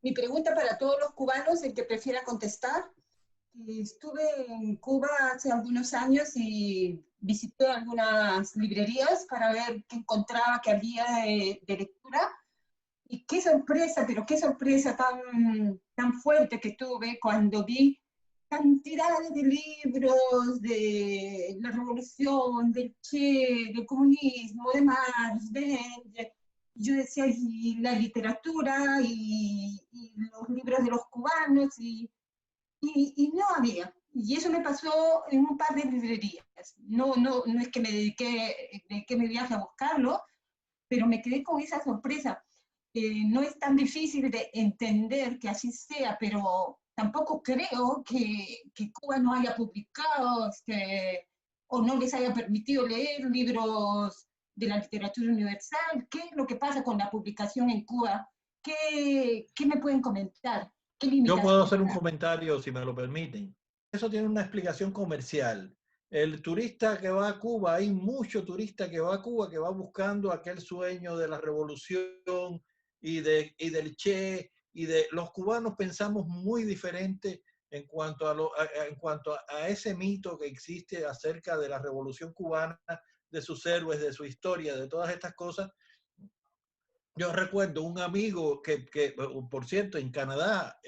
Mi pregunta para todos los cubanos, el que prefiera contestar. Estuve en Cuba hace algunos años y visité algunas librerías para ver qué encontraba, qué había de lectura. Y qué sorpresa, pero qué sorpresa tan fuerte que tuve cuando vi cantidades de libros de la revolución, del Che, del comunismo, de Marx, de Engels. Yo decía, y la literatura, y los libros de los cubanos, y no había. Y eso me pasó en un par de librerías. No es que me dediqué mi viaje a buscarlo, pero me quedé con esa sorpresa. No es tan difícil de entender que así sea, pero tampoco creo que Cuba no haya publicado o no les haya permitido leer libros de la literatura universal. ¿Qué es lo que pasa con la publicación en Cuba? ¿Qué me pueden comentar? ¿Qué Yo puedo limitaciones hacer un hay? comentario, si me lo permiten. Eso tiene una explicación comercial. El turista que va a Cuba, hay mucho turista que va a Cuba que va buscando aquel sueño de la revolución y del Che, y de los cubanos pensamos muy diferente en cuanto en cuanto a ese mito que existe acerca de la revolución cubana, de sus héroes, de su historia, de todas estas cosas. Yo recuerdo un amigo por cierto, en Canadá,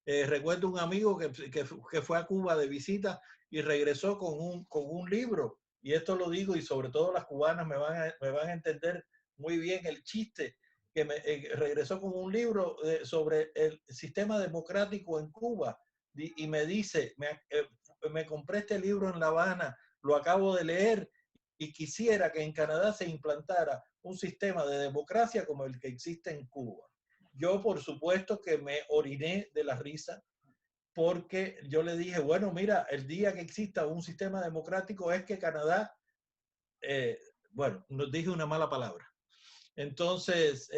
recuerdo un amigo que fue a Cuba de visita y regresó con un libro. Y esto lo digo, y sobre todo las cubanas me van a entender muy bien el chiste, regresó con un libro sobre el sistema democrático en Cuba. Y me dice, me compré este libro en La Habana, lo acabo de leer y quisiera que en Canadá se implantara un sistema de democracia como el que existe en Cuba. Yo, por supuesto, que me oriné de la risa porque yo le dije, bueno, mira, el día que exista un sistema democrático es que Canadá, bueno, nos dije una mala palabra. Entonces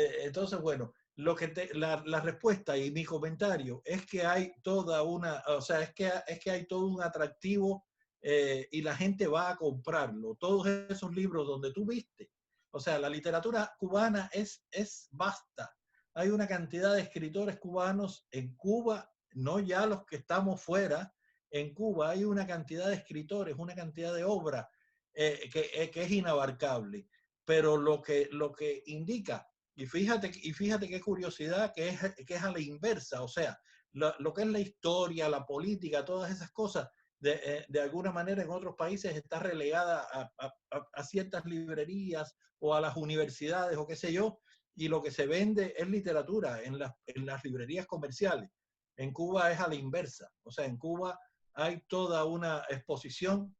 bueno, la respuesta y mi comentario es que hay toda una, o sea, es que hay todo un atractivo y la gente va a comprarlo. Todos esos libros donde tú viste, o sea, la literatura cubana es vasta. Hay una cantidad de escritores cubanos en Cuba, no ya los que estamos fuera. En Cuba hay una cantidad de escritores, una cantidad de obra que es inabarcable. Pero lo que indica, y fíjate qué curiosidad, que es a la inversa, o sea, lo que es la historia, la política, todas esas cosas, de alguna manera en otros países está relegada a ciertas librerías o a las universidades o qué sé yo, y lo que se vende es literatura en las librerías comerciales. En Cuba es a la inversa, o sea, en Cuba hay toda una exposición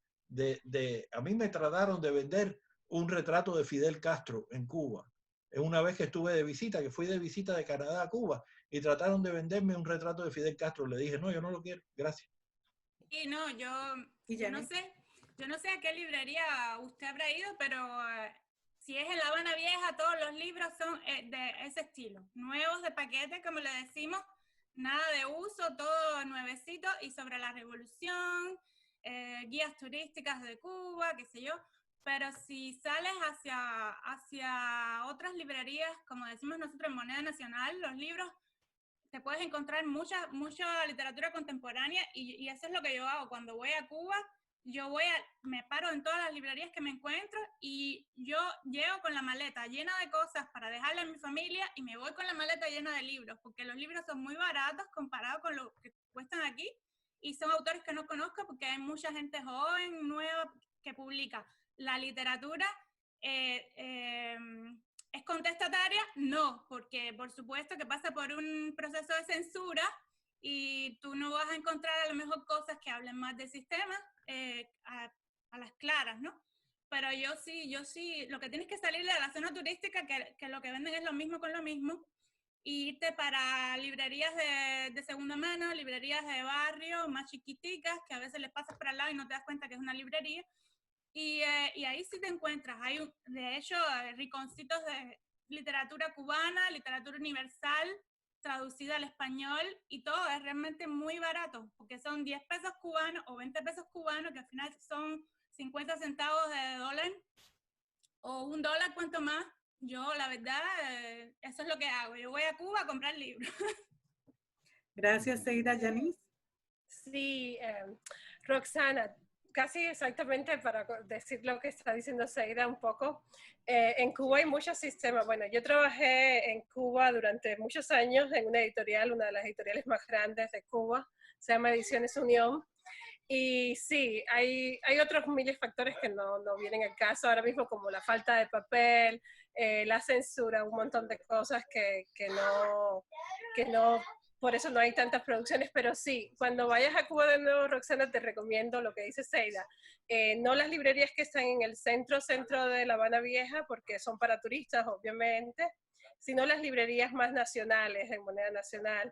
a mí me trataron de vender un retrato de Fidel Castro en Cuba. Es una vez que estuve de visita, que fui de visita de Canadá a Cuba, y trataron de venderme un retrato de Fidel Castro. Le dije, no, yo no lo quiero, gracias. Y no, yo no sé a qué librería usted habrá ido, pero si es en La Habana Vieja, todos los libros son de ese estilo, nuevos de paquete, como le decimos, nada de uso, todo nuevecito y sobre la revolución, guías turísticas de Cuba, qué sé yo. Pero si sales hacia otras librerías, como decimos nosotros en Moneda Nacional, los libros te puedes encontrar mucha literatura contemporánea y eso es lo que yo hago. Cuando voy a Cuba, me paro en todas las librerías que me encuentro y yo llego con la maleta llena de cosas para dejarle a mi familia y me voy con la maleta llena de libros, porque los libros son muy baratos comparados con lo que cuestan aquí y son autores que no conozco porque hay mucha gente joven, nueva, que publica. La literatura ¿es contestataria? No, porque por supuesto que pasa por un proceso de censura y tú no vas a encontrar a lo mejor cosas que hablen más del sistema a las claras, ¿no? Pero yo sí, lo que tienes que salir de la zona turística, que lo que venden es lo mismo con lo mismo, y irte para librerías de segunda mano, librerías de barrio, más chiquiticas, que a veces les pasas por al lado y no te das cuenta que es una librería, y ahí sí te encuentras. Hay, de hecho, rinconcitos de literatura cubana, literatura universal, traducida al español, y todo es realmente muy barato, porque son 10 pesos cubanos o 20 pesos cubanos, que al final son 50 centavos de dólar, o $1, cuanto más. Yo, la verdad, eso es lo que hago. Yo voy a Cuba a comprar libros. Gracias, Seida. Yanis. Sí, Roxana, casi exactamente para decir lo que está diciendo Seida un poco. En Cuba hay muchos sistemas. Bueno, yo trabajé en Cuba durante muchos años en una editorial, una de las editoriales más grandes de Cuba, se llama Ediciones Unión. Y sí, hay otros miles de factores que no vienen al caso ahora mismo, como la falta de papel, la censura, un montón de cosas que no, por eso no hay tantas producciones, pero sí, cuando vayas a Cuba de nuevo, Roxana, te recomiendo lo que dice Seida. No las librerías que están en el centro de La Habana Vieja, porque son para turistas, obviamente, sino las librerías más nacionales, en moneda nacional.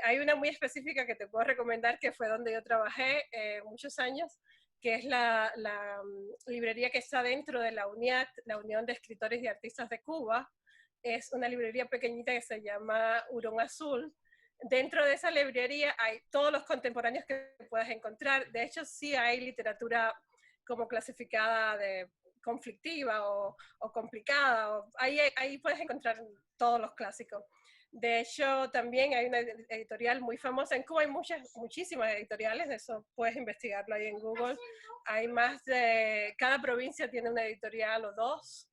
Hay una muy específica que te puedo recomendar, que fue donde yo trabajé muchos años, que es la librería que está dentro de la UNIAT, la Unión de Escritores y Artistas de Cuba. Es una librería pequeñita que se llama Hurón Azul. Dentro de esa librería hay todos los contemporáneos que puedas encontrar. De hecho, sí hay literatura como clasificada de conflictiva o complicada. Ahí puedes encontrar todos los clásicos. De hecho, también hay una editorial muy famosa. En Cuba hay muchísimas editoriales, eso puedes investigarlo ahí en Google. Hay cada provincia tiene una editorial o dos,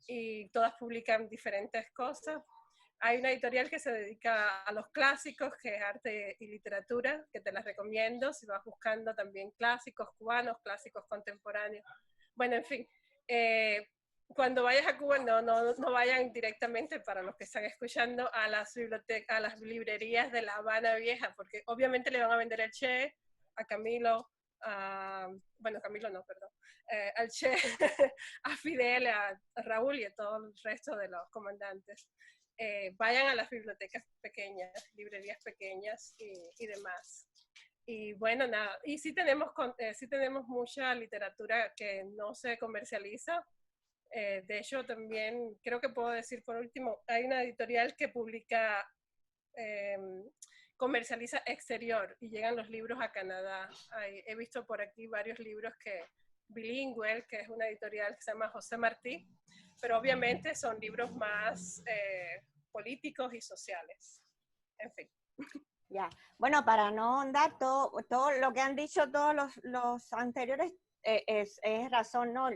y todas publican diferentes cosas. Hay una editorial que se dedica a los clásicos, que es arte y literatura, que te las recomiendo si vas buscando también clásicos cubanos, clásicos contemporáneos. Bueno, en fin, cuando vayas a Cuba no vayan directamente, para los que están escuchando, a las bibliotecas, a las librerías de La Habana Vieja, porque obviamente le van a vender el Che, a Camilo, bueno, Camilo no, perdón, al Che, a Fidel, a Raúl y a todo el resto de los comandantes. Vayan a las bibliotecas pequeñas, librerías pequeñas y demás. Y bueno, nada, y sí tenemos mucha literatura que no se comercializa. De hecho, también creo que puedo decir por último, hay una editorial que publica, comercializa exterior y llegan los libros a Canadá. He visto por aquí varios libros bilingüe, que es una editorial que se llama José Martí, pero obviamente son libros más políticos y sociales. En fin. Ya, bueno, para no andar todo lo que han dicho todos los anteriores, es razón, ¿no?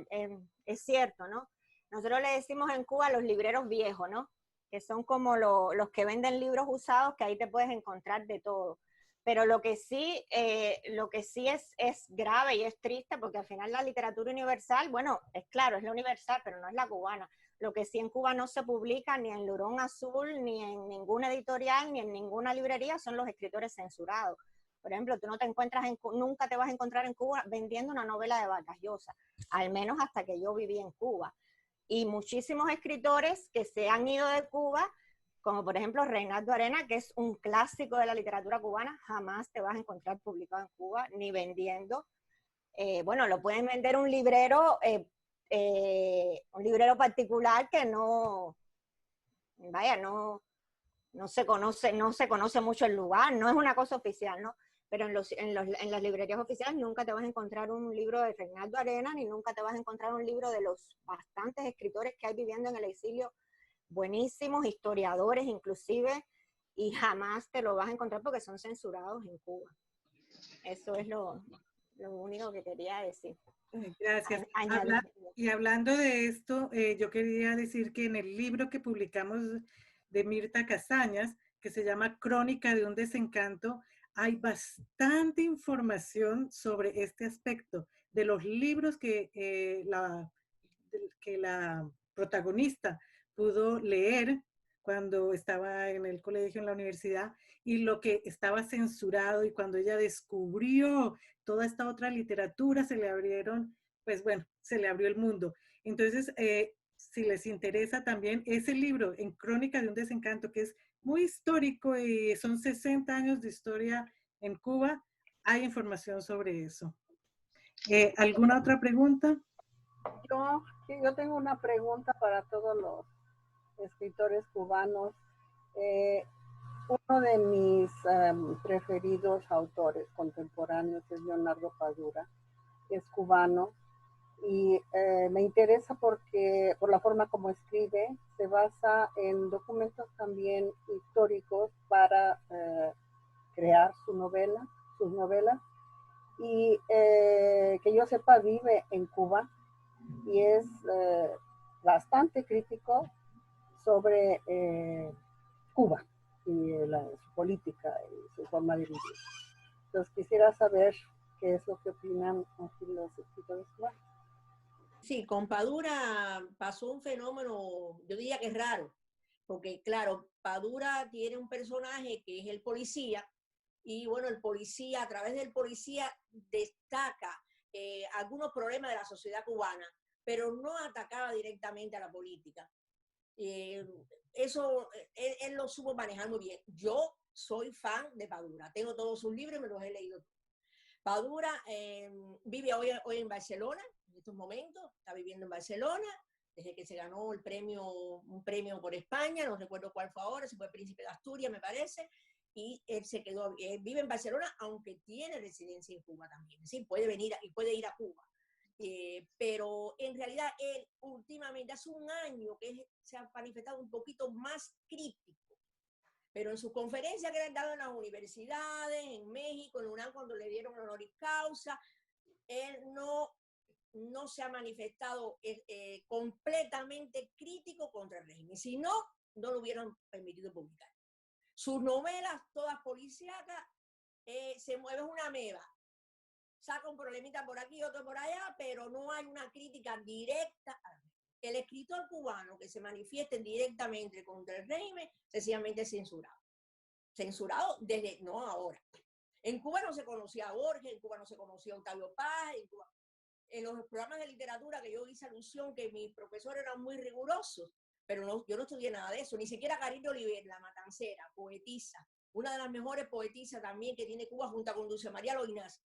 Es cierto, ¿no? Nosotros le decimos en Cuba los libreros viejos, ¿no? Que son como los que venden libros usados, que ahí te puedes encontrar de todo. Pero lo que sí es grave y es triste, porque al final la literatura universal, bueno, es claro, es la universal, pero no es la cubana. Lo que sí en Cuba no se publica ni en Hurón Azul, ni en ninguna editorial, ni en ninguna librería, son los escritores censurados. Por ejemplo, tú nunca te vas a encontrar en Cuba vendiendo una novela de Vargas Llosa, al menos hasta que yo viví en Cuba. Y muchísimos escritores que se han ido de Cuba, como por ejemplo Reinaldo Arena, que es un clásico de la literatura cubana, jamás te vas a encontrar publicado en Cuba, ni vendiendo. Bueno, lo pueden vender un librero particular que no se conoce mucho el lugar, no es una cosa oficial, ¿no? Pero en las librerías oficiales nunca te vas a encontrar un libro de Reinaldo Arena, ni nunca te vas a encontrar un libro de los bastantes escritores que hay viviendo en el exilio, buenísimos, historiadores inclusive, y jamás te lo vas a encontrar porque son censurados en Cuba. Eso es lo único que quería decir. Gracias. Y hablando de esto, yo quería decir que en el libro que publicamos de Mirta Casañas, que se llama Crónica de un desencanto, hay bastante información sobre este aspecto de los libros que la protagonista pudo leer cuando estaba en el colegio, en la universidad, y lo que estaba censurado, y cuando ella descubrió toda esta otra literatura, se le abrió el mundo. Entonces, si les interesa también ese libro, En Crónica de un desencanto, que es muy histórico y son 60 años de historia en Cuba, hay información sobre eso. ¿Alguna otra pregunta? Yo tengo una pregunta para todos los escritores cubanos. Uno de mis preferidos autores contemporáneos es Leonardo Padura, que es cubano, y me interesa porque por la forma como escribe, se basa en documentos también históricos para crear sus novelas, y que yo sepa vive en Cuba y es bastante crítico sobre Cuba y su política y su forma de vivir. Entonces quisiera saber qué es lo que opinan aquí los escritores cubanos. Sí, con Padura pasó un fenómeno, yo diría que es raro, porque claro, Padura tiene un personaje que es el policía, y bueno, el policía, a través del policía destaca algunos problemas de la sociedad cubana, pero no atacaba directamente a la política. Eso él lo supo manejar muy bien. Yo soy fan de Padura, tengo todos sus libros y me los he leído. Padura vive hoy en Barcelona, en estos momentos, está viviendo en Barcelona, desde que se ganó un premio por España, no recuerdo cuál fue ahora, si fue Príncipe de Asturias, me parece, y él se quedó, vive en Barcelona, aunque tiene residencia en Cuba también, sí, puede venir y puede ir a Cuba. Pero en realidad él últimamente, hace un año que se ha manifestado un poquito más crítico, pero en sus conferencias que le han dado en las universidades, en México, en UNAM, cuando le dieron honoris causa, él no se ha manifestado completamente crítico contra el régimen, si no, no lo hubieran permitido publicar. Sus novelas, todas policíacas, se mueve una ameba, saca un problemita por aquí, otro por allá, pero no hay una crítica directa. El escritor cubano que se manifieste directamente contra el régimen, sencillamente censurado. Censurado desde, no ahora. En Cuba no se conocía a Borges, en Cuba no se conocía a Octavio Paz, en los programas de literatura que yo hice alusión que mis profesores eran muy rigurosos, pero no, yo no estudié nada de eso, ni siquiera Carito Oliver, la matancera, poetisa, una de las mejores poetisas también que tiene Cuba junto con Dulce María Loinás.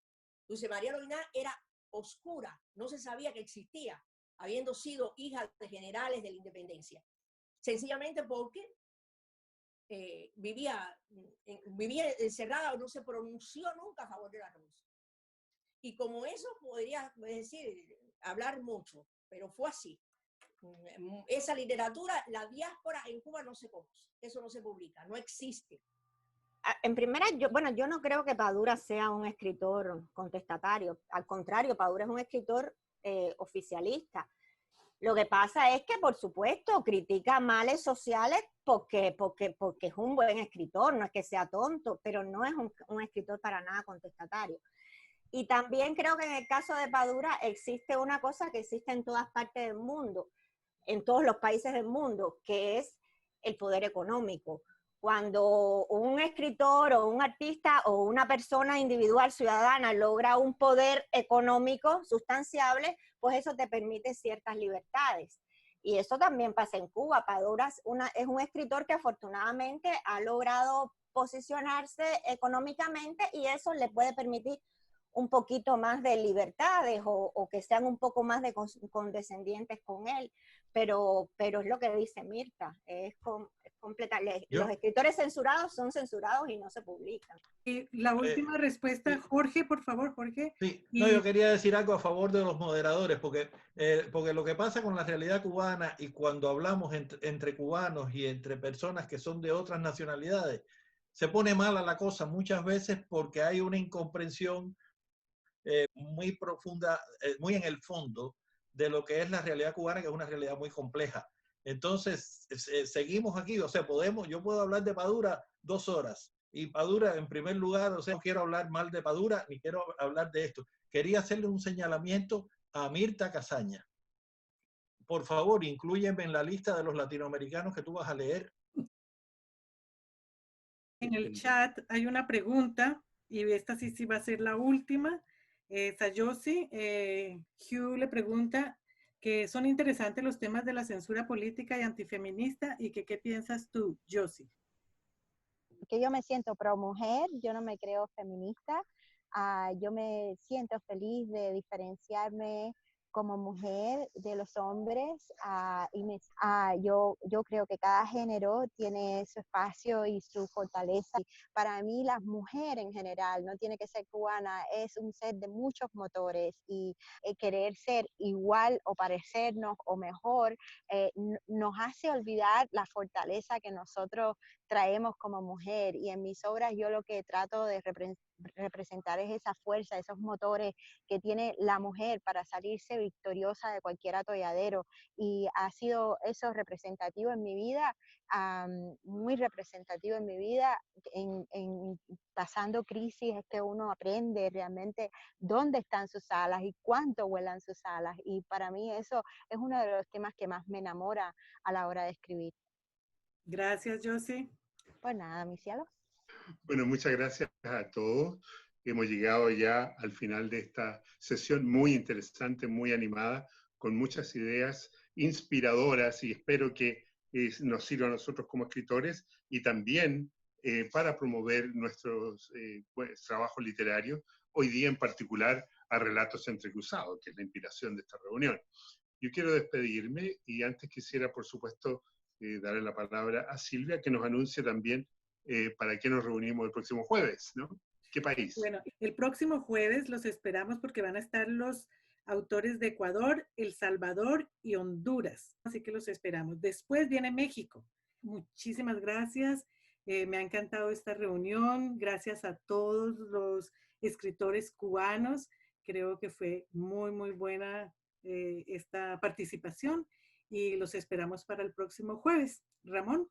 Dulce María Loinás era oscura, no se sabía que existía, habiendo sido hija de generales de la independencia, sencillamente porque vivía encerrada, no se pronunció nunca a favor de la revolución. Y como eso podría decir, hablar mucho, pero fue así. Esa literatura, la diáspora en Cuba no se conoce, eso no se publica, no existe. En primera, yo no creo que Padura sea un escritor contestatario, al contrario, Padura es un escritor oficialista. Lo que pasa es que, por supuesto, critica males sociales porque es un buen escritor, no es que sea tonto, pero no es un escritor para nada contestatario. Y también creo que en el caso de Padura existe una cosa que existe en todas partes del mundo, en todos los países del mundo, que es el poder económico. Cuando un escritor o un artista o una persona individual ciudadana logra un poder económico sustanciable, pues eso te permite ciertas libertades. Y eso también pasa en Cuba. Padura es un escritor que afortunadamente ha logrado posicionarse económicamente y eso le puede permitir un poquito más de libertades o que sean un poco más condescendientes con él, pero es lo que dice Mirta, es completa. Los escritores censurados son censurados y no se publican. Y la última respuesta, Jorge, por favor, Jorge. Sí, no, yo quería decir algo a favor de los moderadores, porque lo que pasa con la realidad cubana y cuando hablamos entre cubanos y entre personas que son de otras nacionalidades, se pone mala la cosa muchas veces porque hay una incomprensión muy profunda, muy en el fondo de lo que es la realidad cubana, que es una realidad muy compleja. Entonces, seguimos aquí, o sea, yo puedo hablar de Padura 2 horas, y Padura en primer lugar, o sea, no quiero hablar mal de Padura, ni quiero hablar de esto. Quería hacerle un señalamiento a Mirta Casaña. Por favor, inclúyeme en la lista de los latinoamericanos que tú vas a leer. En el chat hay una pregunta, y esta sí va a ser la última. Sayosi, Hugh le pregunta que son interesantes los temas de la censura política y antifeminista y que qué piensas tú, Josie. Que yo me siento pro mujer, yo no me creo feminista, yo me siento feliz de diferenciarme como mujer de los hombres yo creo que cada género tiene su espacio y su fortaleza. Para mí las mujeres en general, no tiene que ser cubana, es un ser de muchos motores y querer ser igual o parecernos o mejor nos hace olvidar la fortaleza que nosotros traemos como mujer, y en mis obras yo lo que trato de representar es esa fuerza, esos motores que tiene la mujer para salirse victoriosa de cualquier atolladero, y ha sido eso representativo en mi vida, muy representativo en mi vida, en pasando crisis es que uno aprende realmente dónde están sus alas y cuánto vuelan sus alas, y para mí eso es uno de los temas que más me enamora a la hora de escribir. Gracias, Josie. Pues nada, mi cielo. Bueno, muchas gracias a todos. Hemos llegado ya al final de esta sesión muy interesante, muy animada, con muchas ideas inspiradoras, y espero que nos sirva a nosotros como escritores y también para promover nuestros trabajos literarios, hoy día en particular a Relatos Entrecruzados, que es la inspiración de esta reunión. Yo quiero despedirme y antes quisiera, por supuesto, darle la palabra a Silvia, que nos anuncie también para qué nos reunimos el próximo jueves, ¿no? ¿Qué país? Bueno, el próximo jueves los esperamos porque van a estar los autores de Ecuador, El Salvador y Honduras. Así que los esperamos. Después viene México. Muchísimas gracias. Me ha encantado esta reunión. Gracias a todos los escritores cubanos. Creo que fue muy, muy buena esta participación y los esperamos para el próximo jueves. Ramón.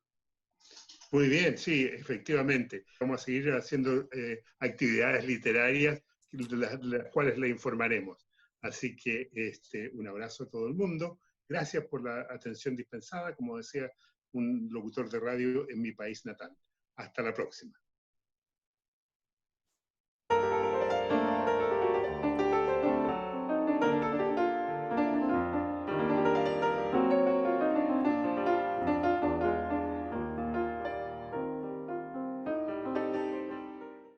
Muy bien, sí, efectivamente. Vamos a seguir haciendo actividades literarias, las cuales le informaremos. Así que un abrazo a todo el mundo. Gracias por la atención dispensada, como decía un locutor de radio en mi país natal. Hasta la próxima.